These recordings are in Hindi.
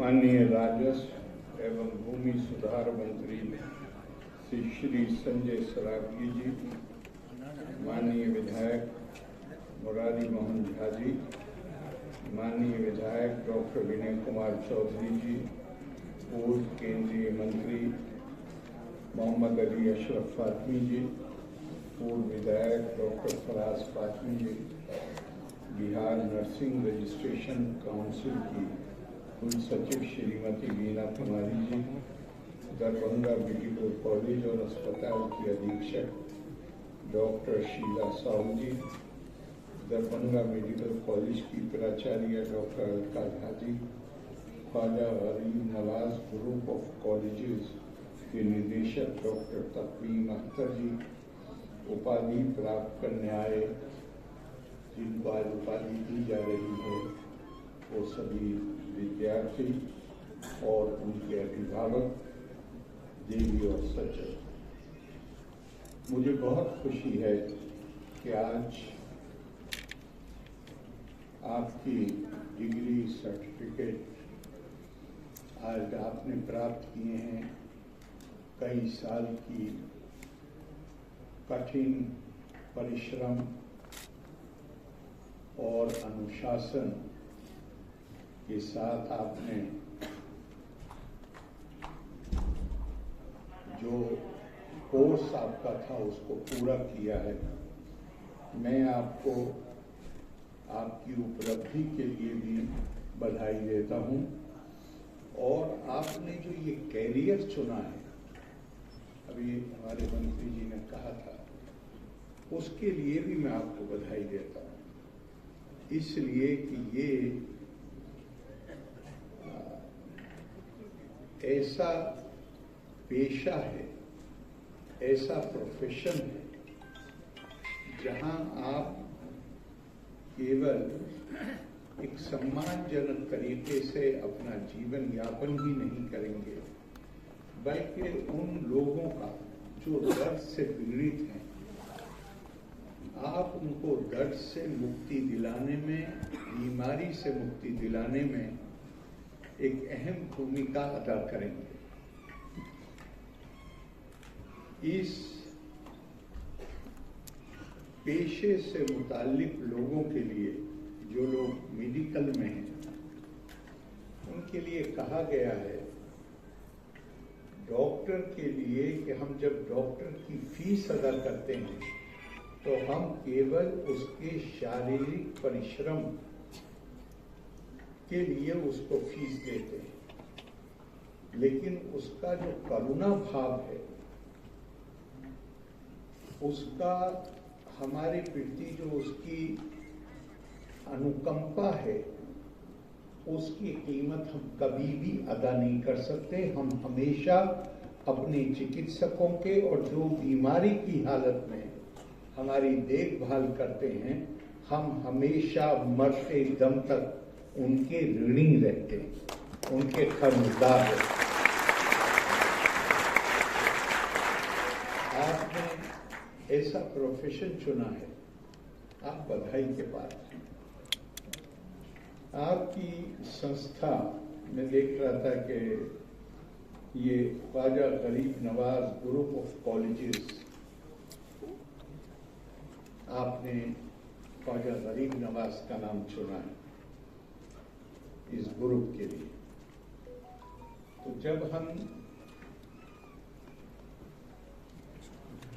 माननीय राजस्व एवं भूमि सुधार मंत्री श्री संजय सरावगी जी, माननीय विधायक मुरारी मोहन झा जी, माननीय विधायक डॉक्टर विनय कुमार चौधरी जी, पूर्व केंद्रीय मंत्री मोहम्मद अली अशरफ फातमी जी, पूर्व विधायक डॉक्टर फराज फातमी जी, बिहार नर्सिंग रजिस्ट्रेशन काउंसिल की कुल सचिव श्रीमती वीना कुमारी जी, दरभंगा मेडिकल कॉलेज और अस्पताल की अधीक्षक डॉक्टर शीला साहू जी, दरभंगा मेडिकल कॉलेज की प्राचार्य डॉक्टर अलका झा जी, ख्वाजा गरीब नवाज ग्रुप ऑफ कॉलेजेस के निदेशक डॉक्टर तकवीम अख्तर जी, उपाधि प्राप्त करने आए जिनको आज उपाधि दी जा रही है वो सभी विद्यार्थी और उनके अभिभावक, देवी और सज्जन, मुझे बहुत खुशी है कि आज आपकी डिग्री सर्टिफिकेट आज आपने प्राप्त किए हैं। कई साल की कठिन परिश्रम और अनुशासन के साथ आपने जो कोर्स आपका था उसको पूरा किया है। मैं आपको आपकी उपलब्धि के लिए भी बधाई देता हूं और आपने जो ये कैरियर चुना है, अभी हमारे मंत्री जी ने कहा था, उसके लिए भी मैं आपको बधाई देता हूं, इसलिए कि ये ऐसा पेशा है, ऐसा प्रोफेशन है जहां आप केवल एक सम्मानजनक तरीके से अपना जीवन यापन ही नहीं करेंगे, बल्कि उन लोगों का जो दर्द से पीड़ित हैं, आप उनको दर्द से मुक्ति दिलाने में, बीमारी से मुक्ति दिलाने में एक अहम भूमिका अदा करेंगे। इस पेशे से मुताल्लिक लोगों के लिए, जो लोग मेडिकल में हैं, उनके लिए कहा गया है डॉक्टर के लिए कि हम जब डॉक्टर की फीस अदा करते हैं तो हम केवल उसके शारीरिक परिश्रम के लिए उसको फीस देते हैं, लेकिन उसका जो करुणा भाव है, उसका हमारे प्रति जो उसकी अनुकंपा है, उसकी कीमत हम कभी भी अदा नहीं कर सकते। हम हमेशा अपने चिकित्सकों के और जो बीमारी की हालत में हमारी देखभाल करते हैं, हम हमेशा मरते दम तक उनके ऋणी रहते हैं, उनके कर्जदार रहते हैं। आपने ऐसा प्रोफेशन चुना है, आप बधाई के पात्र हैं। आपकी संस्था में देख रहा था कि ये ख्वाजा गरीब नवाज ग्रुप ऑफ कॉलेजेस, आपने ख्वाजा गरीब नवाज का नाम चुना है इस ग्रुप के लिए। तो जब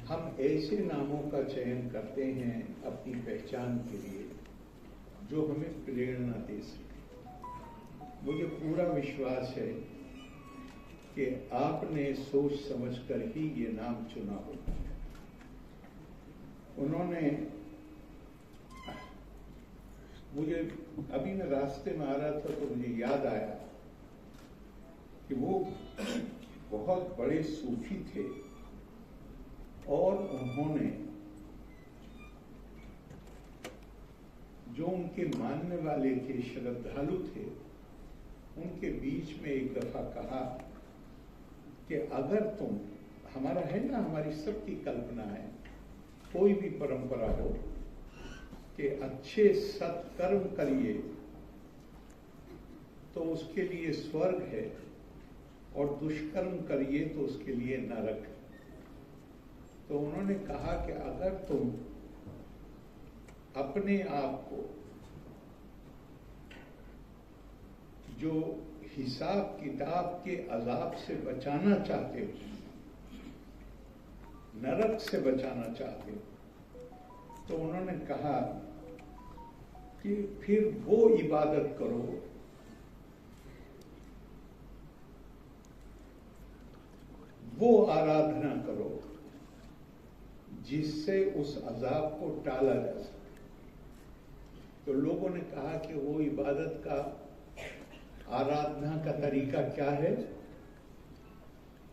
हम ऐसे नामों का चयन करते हैं अपनी पहचान के लिए जो हमें प्रेरणा दे सके, मुझे पूरा विश्वास है कि आपने सोच समझकर ही ये नाम चुना होगा। उन्होंने मुझे, अभी मैं रास्ते में आ रहा था तो मुझे याद आया कि वो बहुत बड़े सूफी थे और उन्होंने जो उनके मानने वाले थे, श्रद्धालु थे, उनके बीच में एक दफा कहा कि अगर तुम, हमारा है ना, हमारी सबकी कल्पना है, कोई भी परंपरा हो कि अच्छे सत्कर्म करिए तो उसके लिए स्वर्ग है, और दुष्कर्म करिए तो उसके लिए नरक है। तो उन्होंने कहा कि अगर तुम अपने आप को जो हिसाब किताब के अजाब से बचाना चाहते हो, नरक से बचाना चाहते हो, तो उन्होंने कहा कि फिर वो इबादत करो वो आराधना करो जिससे उस अजाब को टाला जा सके। तो लोगों ने कहा कि वो इबादत का, आराधना का तरीका क्या है?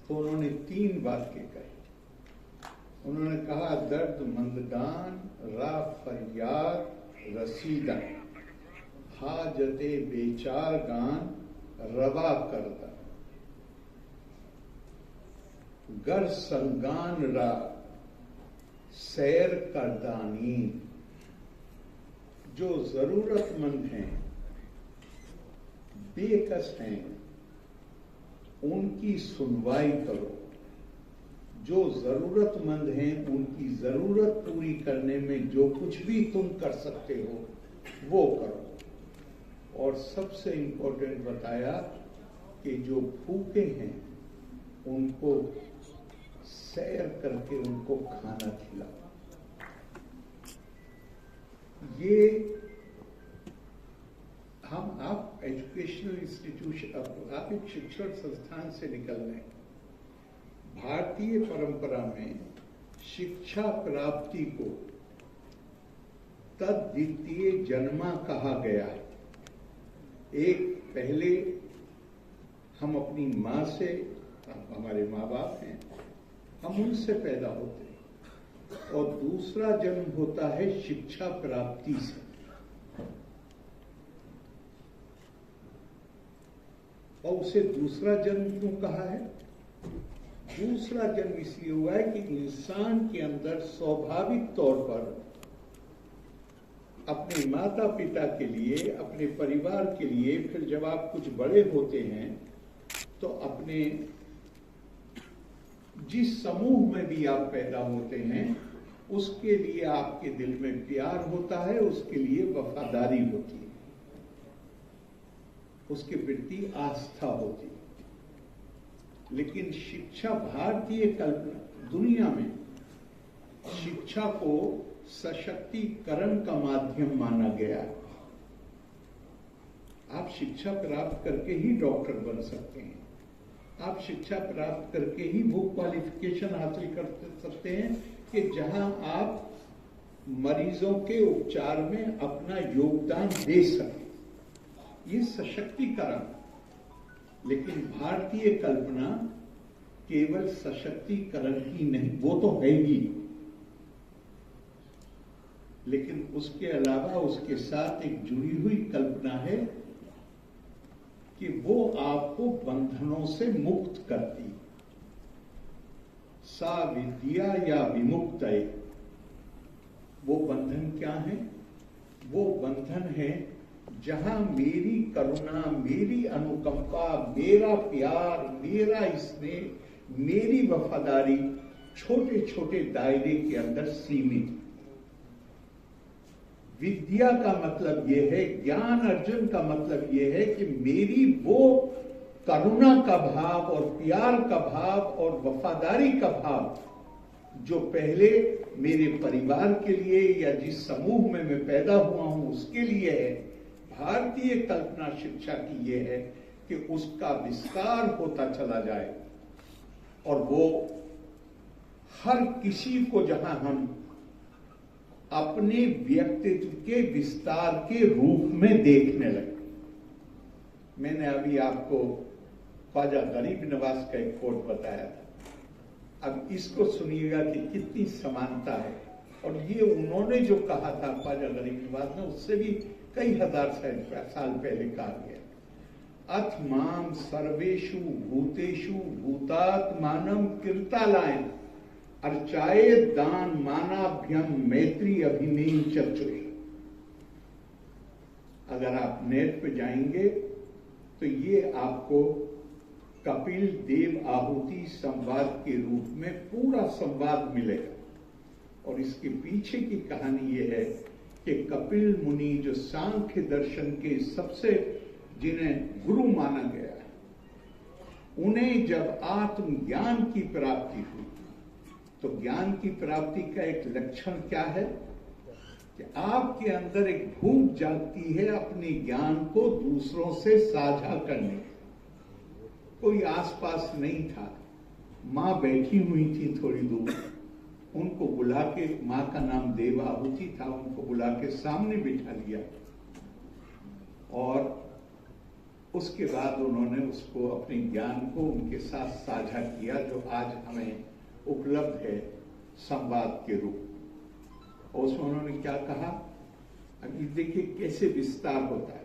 तो उन्होंने 3 वाक्य कहे। उन्होंने कहा, दर्द मंदगान रा फरियाद रसीदा, हाजते बेचार गान रवा करदा, गर संगान रा सैर करदानी। जो जरूरतमंद हैं, बेकस हैं, उनकी सुनवाई करो। जो जरूरतमंद हैं उनकी जरूरत पूरी करने में जो कुछ भी तुम कर सकते हो वो करो। और सबसे इंपॉर्टेंट बताया कि जो भूखे हैं उनको सैर करके उनको खाना खिलाओ। ये आप एजुकेशनल इंस्टीट्यूशन, आप एक शिक्षण संस्थान से निकल रहे हैं। भारतीय परंपरा में शिक्षा प्राप्ति को तद्वितीय जन्मा कहा गया है। एक पहले हम अपनी मां से, हमारे माँ बाप हैं, हम उनसे पैदा होते हैं, और दूसरा जन्म होता है शिक्षा प्राप्ति से। और उसे दूसरा जन्म क्यों कहा है? दूसरा जन्म इसलिए हुआ है कि इंसान के अंदर स्वाभाविक तौर पर अपने माता पिता के लिए, अपने परिवार के लिए, फिर जब आप कुछ बड़े होते हैं तो अपने जिस समूह में भी आप पैदा होते हैं उसके लिए आपके दिल में प्यार होता है, उसके लिए वफादारी होती है, उसके प्रति आस्था होती है। लेकिन शिक्षा, भारतीय कल्पना, दुनिया में शिक्षा को सशक्तिकरण का माध्यम माना गया है। आप शिक्षा प्राप्त करके ही डॉक्टर बन सकते हैं, आप शिक्षा प्राप्त करके ही वो क्वालिफिकेशन हासिल कर सकते हैं कि जहां आप मरीजों के उपचार में अपना योगदान दे सकें। ये सशक्तिकरण। लेकिन भारतीय कल्पना केवल सशक्तिकरण ही नहीं, वो तो है ही, लेकिन उसके अलावा उसके साथ एक जुड़ी हुई कल्पना है कि वो आपको बंधनों से मुक्त करती। सा विद्या या विमुक्तये, वो बंधन क्या है? वो बंधन है जहां मेरी करुणा, मेरी अनुकंपा, मेरा प्यार, मेरा स्नेह, मेरी वफादारी छोटे छोटे दायरे के अंदर सीमित। विद्या का मतलब यह है, ज्ञान अर्जन का मतलब यह है कि मेरी वो करुणा का भाव और प्यार का भाव और वफादारी का भाव जो पहले मेरे परिवार के लिए या जिस समूह में मैं पैदा हुआ हूं उसके लिए है। भारतीय कल्पना शिक्षा की यह है कि उसका विस्तार होता चला जाए और वो हर किसी को, जहां हम अपने व्यक्तित्व के विस्तार के रूप में देखने लगे। मैंने अभी आपको ख्वाजा गरीब नवाज का एक कोट बताया था। अब इसको सुनिएगा कि कितनी समानता है। और ये उन्होंने जो कहा था ख्वाजा गरीब नवाज ने, उससे भी कई हजार साल पहले कहा गया। अथ माम सर्वेषु भूतेषु भूतात्मानं कीर्तालायन अर्चाए दान मानाभ्यम मैत्री अभिमेन चतुरे। अगर आप नेट पे जाएंगे तो ये आपको कपिल देव आहुति संवाद के रूप में पूरा संवाद मिलेगा। और इसके पीछे की कहानी ये है कि कपिल मुनि जो सांख्य दर्शन के सबसे जिन्हें गुरु माना गया है, उन्हें जब आत्मज्ञान की प्राप्ति हुई तो ज्ञान की प्राप्ति का एक लक्षण क्या है कि आपके अंदर एक भूख जागती है अपने ज्ञान को दूसरों से साझा करने की। कोई आसपास नहीं था, मां बैठी हुई थी थोड़ी दूर, उनको बुला के, मां का नाम देवाहुति था, उनको बुला के सामने बिठा लिया और उसके बाद उन्होंने उसको अपने ज्ञान को उनके साथ साझा किया, जो आज हमें उपलब्ध है संवाद के रूप। और उसमें उन्होंने क्या कहा, अभी देखिए कैसे विस्तार होता है,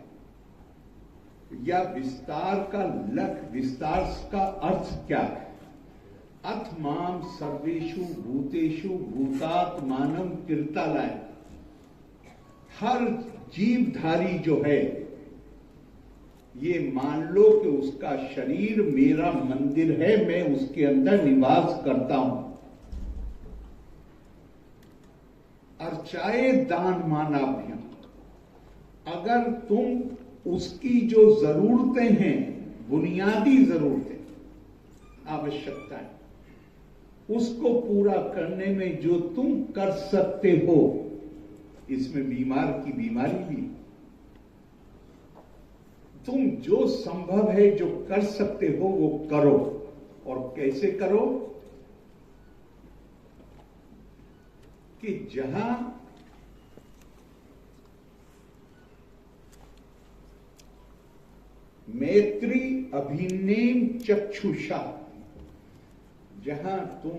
या विस्तार का लक्ष्य, विस्तार का अर्थ क्या है। अथ माम सर्वेषु भूतेषु भूतात्मानं कीर्तनाय, हर जीवधारी जो है ये मान लो कि उसका शरीर मेरा मंदिर है, मैं उसके अंदर निवास करता हूं। अर्चाए दान मानाभ्यम, अगर तुम उसकी जो जरूरतें हैं, बुनियादी जरूरतें, आवश्यकताएं, उसको पूरा करने में जो तुम कर सकते हो, इसमें बीमार की बीमारी भी, तुम जो संभव है जो कर सकते हो वो करो। और कैसे करो कि जहां मैत्री अभिनेम चक्षुषा, जहां तुम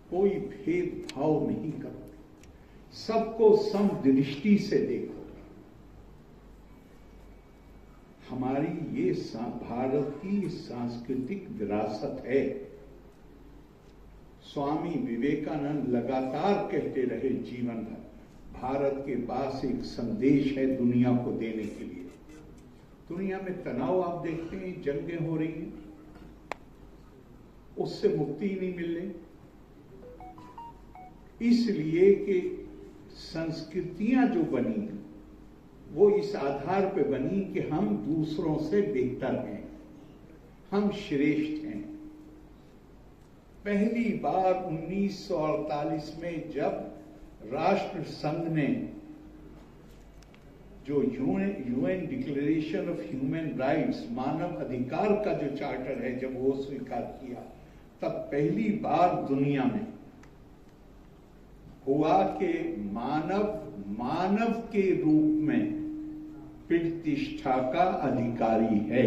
कोई भेदभाव नहीं करोगे, सबको समदृष्टि से देखो। हमारी ये भारत की सांस्कृतिक विरासत है। स्वामी विवेकानंद लगातार कहते रहे जीवन भर, भारत के पास एक संदेश है दुनिया को देने के लिए। दुनिया में तनाव आप देखते हैं, जंगें हो रही हैं, उससे मुक्ति ही नहीं मिल रही, इसलिए कि संस्कृतियां जो बनी वो इस आधार पे बनी कि हम दूसरों से बेहतर हैं, हम श्रेष्ठ हैं। पहली बार 1948 में जब राष्ट्र संघ ने जो UN declaration of human rights, मानव अधिकार का जो चार्टर है, जब वो स्वीकार किया, तब पहली बार दुनिया में हुआ कि मानव के रूप में प्रतिष्ठा का अधिकारी है।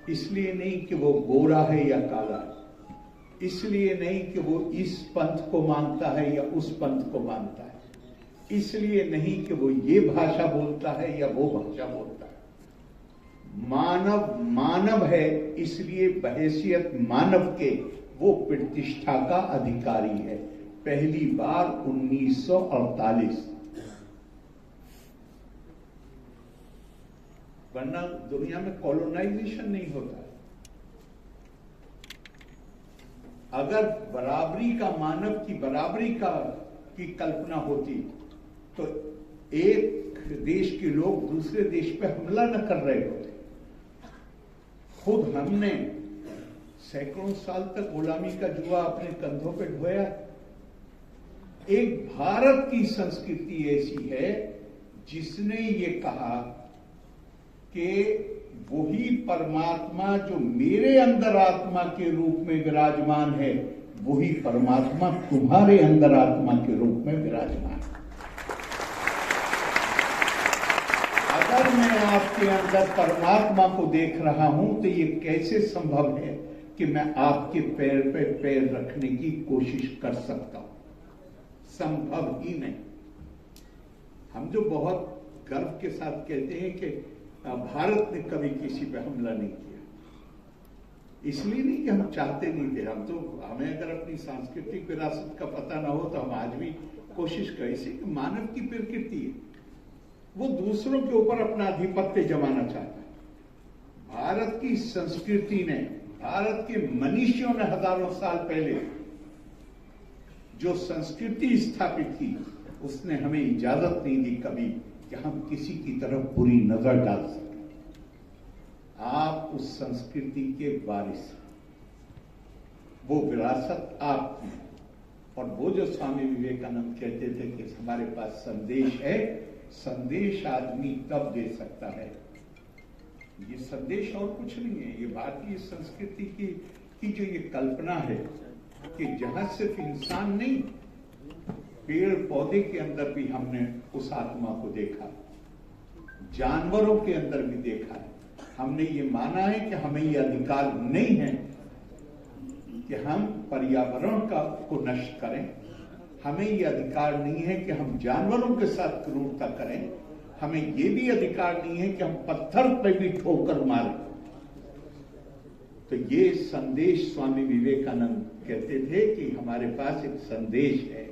इसलिए नहीं कि वो गोरा है या काला है, इसलिए नहीं कि वो इस पंथ को मानता है या उस पंथ को मानता है, इसलिए नहीं कि वो ये भाषा बोलता है या वो भाषा बोलता है। मानव है, इसलिए बहैसियत मानव के वो प्रतिष्ठा का अधिकारी है। पहली बार 1948, वरना दुनिया में कॉलोनाइजेशन नहीं होता है। अगर बराबरी का, मानव की बराबरी की कल्पना होती तो एक देश के लोग दूसरे देश पे हमला न कर रहे होते। खुद हमने सैकड़ों साल तक गुलामी का जुआ अपने कंधों पे ढोया। एक भारत की संस्कृति ऐसी है जिसने ये कहा कि वही परमात्मा जो मेरे अंदर आत्मा के रूप में विराजमान है, वही परमात्मा तुम्हारे अंदर आत्मा के रूप में विराजमान है। अगर मैं आपके अंदर परमात्मा को देख रहा हूं तो ये कैसे संभव है कि मैं आपके पैर पे पैर रखने की कोशिश कर सकता हूं? संभव ही नहीं। हम जो बहुत गर्व के साथ कहते हैं कि भारत ने कभी किसी पे हमला नहीं किया, इसलिए नहीं कि हम चाहते नहीं थे। हम तो, हमें अगर अपनी सांस्कृतिक विरासत का पता ना हो तो हम आज भी कोशिश करें। इसी मानव की प्रकृति है, वो दूसरों के ऊपर अपना आधिपत्य जमाना चाहता है। भारत की संस्कृति ने, भारत के मनीषियों ने हजारों साल पहले जो संस्कृति स्थापित की, उसने हमें इजाजत नहीं दी कभी कि हम किसी की तरफ बुरी नजर डाल सकें। आप उस संस्कृति के वारिस हैं, वो विरासत आपकी है। और वो जो स्वामी विवेकानंद कहते थे कि हमारे पास संदेश है, संदेश आदमी तब दे सकता है, ये संदेश और कुछ नहीं है। ये भारतीय संस्कृति की जो ये कल्पना है कि जहां सिर्फ इंसान नहीं, पेड़ पौधे के अंदर भी हमने उस आत्मा को देखा, जानवरों के अंदर भी देखा है। हमने ये माना है कि हमें ये अधिकार नहीं है कि हम पर्यावरण को नष्ट करें, हमें ये अधिकार नहीं है कि हम जानवरों के साथ क्रूरता करें, हमें ये भी अधिकार नहीं है कि हम पत्थर पर भी ठोकर मारें। तो ये संदेश स्वामी विवेकानंद कहते थे कि हमारे पास एक संदेश है।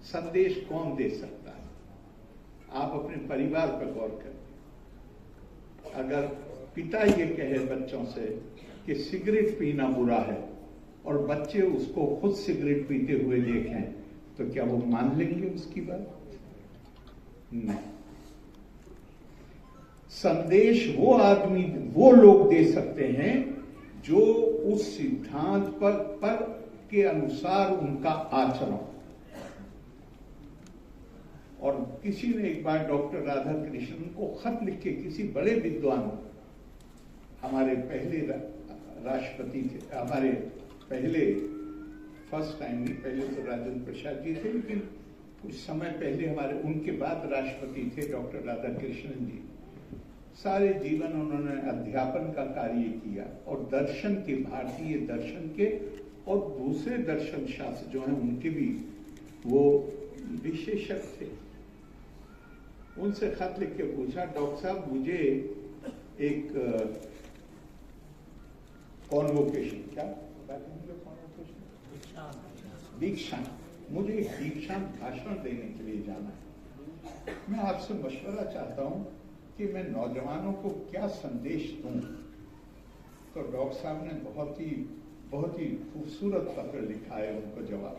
संदेश कौन दे सकता है? आप अपने परिवार पर गौर करें। अगर पिता ये कहे बच्चों से कि सिगरेट पीना बुरा है और बच्चे उसको खुद सिगरेट पीते हुए देखें, तो क्या वो मान लेंगे उसकी बात? नहीं। संदेश वो आदमी, वो लोग दे सकते हैं जो उस सिद्धांत पर के अनुसार उनका आचरण। और किसी ने एक बार डॉक्टर राधाकृष्णन को खत लिख के, किसी बड़े विद्वान, हमारे पहले राष्ट्रपति थे, हमारे पहले फर्स्ट टाइम नहीं, पहले तो राजेंद्र प्रसाद जी थे, लेकिन कुछ समय पहले हमारे, उनके बाद राष्ट्रपति थे डॉक्टर राधाकृष्णन जी। सारे जीवन उन्होंने अध्यापन का कार्य किया और दर्शन के, भारतीय दर्शन के और दूसरे दर्शन शास्त्र जो हैं उनके भी वो विशेषज्ञ थे। उनसे खत लिख के पूछा, डॉक्टर साहब मुझे एक कॉन्वोकेशन, क्या दीक्षांत, मुझे एक दीक्षांत भाषण देने के लिए जाना है। मैं आपसे मशवरा चाहता हूं कि मैं नौजवानों को क्या संदेश दूं। तो डॉक्टर साहब ने बहुत ही खूबसूरत पत्र लिखा है उनको जवाब।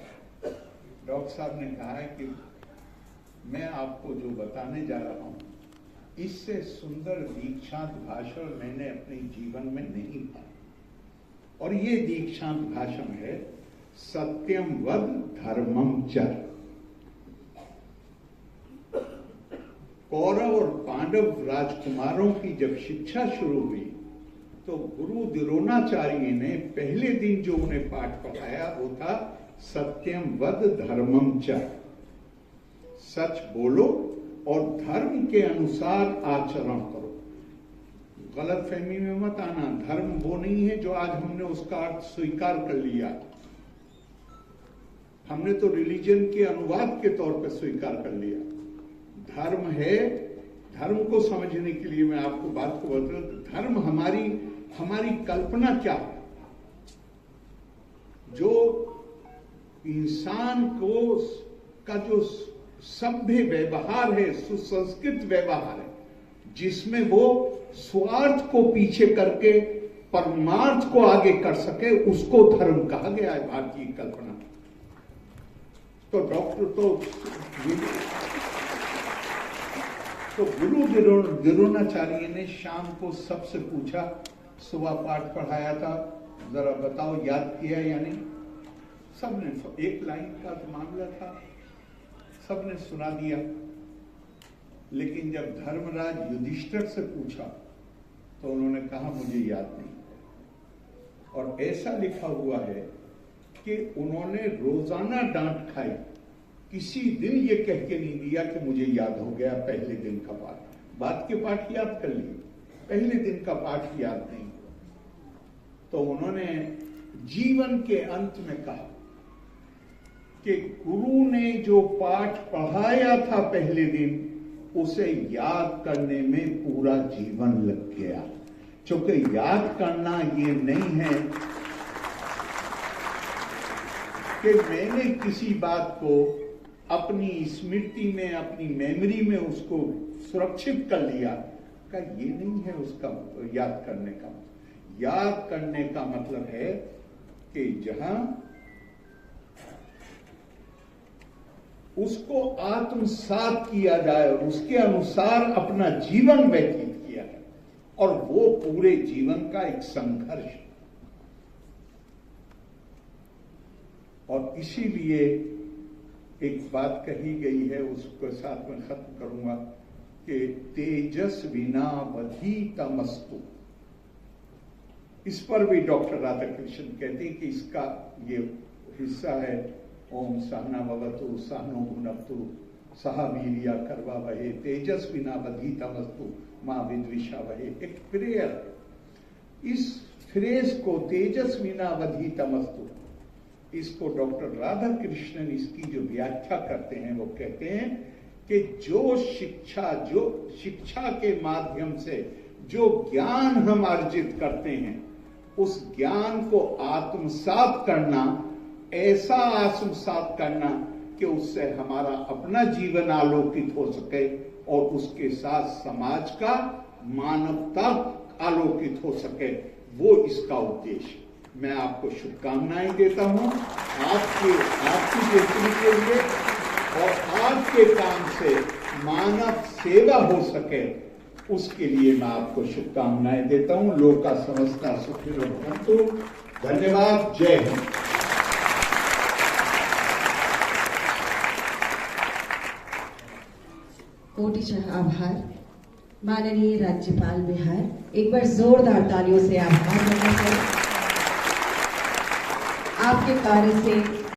डॉक्टर साहब ने कहा है कि मैं आपको जो बताने जा रहा हूं, इससे सुंदर दीक्षांत भाषण मैंने अपने जीवन में नहीं पाया। और ये दीक्षांत भाषण है, सत्यम वद धर्मम चर। कौरव और पांडव राजकुमारों की जब शिक्षा शुरू हुई तो गुरु द्रोणाचार्य ने पहले दिन जो उन्हें पाठ पढ़ाया वो था सत्यम वद धर्मम चर। सच बोलो और धर्म के अनुसार आचरण करो। गलत फहमी में मत आना। धर्म वो नहीं है जो आज हमने उसका अर्थ स्वीकार कर लिया। हमने तो रिलीजन के अनुवाद के तौर पर स्वीकार कर लिया। धर्म है, धर्म को समझने के लिए मैं आपको बात को बता, धर्म हमारी कल्पना क्या है, जो इंसान को का जो सभ्य व्यवहार है, सुसंस्कृत व्यवहार है, जिसमें वो स्वार्थ को पीछे करके परमार्थ को आगे कर सके, उसको धर्म कहा गया है भारतीय कल्पना। तो गुरु द्रोणाचार्य ने शाम को सबसे पूछा, सुबह पाठ पढ़ाया था, जरा बताओ याद किया या नहीं। सबने, एक लाइन का मामला था, सबने सुना दिया। लेकिन जब धर्मराज युधिष्ठिर से पूछा तो उन्होंने कहा मुझे याद नहीं। और ऐसा लिखा हुआ है कि उन्होंने रोजाना डांट खाई, किसी दिन ये कह के नहीं दिया कि मुझे याद हो गया पहले दिन का पाठ। बाद के पाठ याद कर लिए, पहले दिन का पाठ याद नहीं। तो उन्होंने जीवन के अंत में कहा कि गुरु ने जो पाठ पढ़ाया था पहले दिन, उसे याद करने में पूरा जीवन लग गया। क्योंकि याद करना ये नहीं है कि मैंने किसी बात को अपनी स्मृति में, अपनी मेमोरी में उसको सुरक्षित कर लिया, का ये नहीं है उसका याद करने का। याद करने का मतलब है कि जहां उसको आत्मसात किया जाए और उसके अनुसार अपना जीवन व्यतीत किया जाए, और वो पूरे जीवन का एक संघर्ष है। और इसीलिए एक बात कही गई है, उसके साथ में खत्म करूंगा कि तेजस्विनावधि तमस्तु। इस पर भी डॉक्टर राधाकृष्णन कहते हैं कि इसका ये हिस्सा है, ओम सहना भवतु सहनो भुनक्तु सह वीर्या करवा वहे तेजस्विनावधि तमस्तु मां विद्विषावहे। एक प्रेयर। इस फ्रेज को तेजस्विनावधि तमस्तु, इसको डॉक्टर राधाकृष्णन इसकी जो व्याख्या करते हैं वो कहते हैं कि जो शिक्षा के माध्यम से जो ज्ञान हम अर्जित करते हैं, उस ज्ञान को आत्मसात करना, ऐसा आत्मसात करना कि उससे हमारा अपना जीवन आलोकित हो सके और उसके साथ समाज का, मानवता आलोकित हो सके, वो इसका उद्देश्य। मैं आपको शुभकामनाएं देता हूं आपकी बेहतरी के लिए, और आपके काम से मानव सेवा हो सके उसके लिए मैं आपको शुभकामनाएं देता हूं। लोका समस्ता सुखिनो भवन्तु। धन्यवाद। जय हिंद। कोटिशः आभार माननीय राज्यपाल बिहार। एक बार जोरदार तालियों से आभार। आपके कार्य से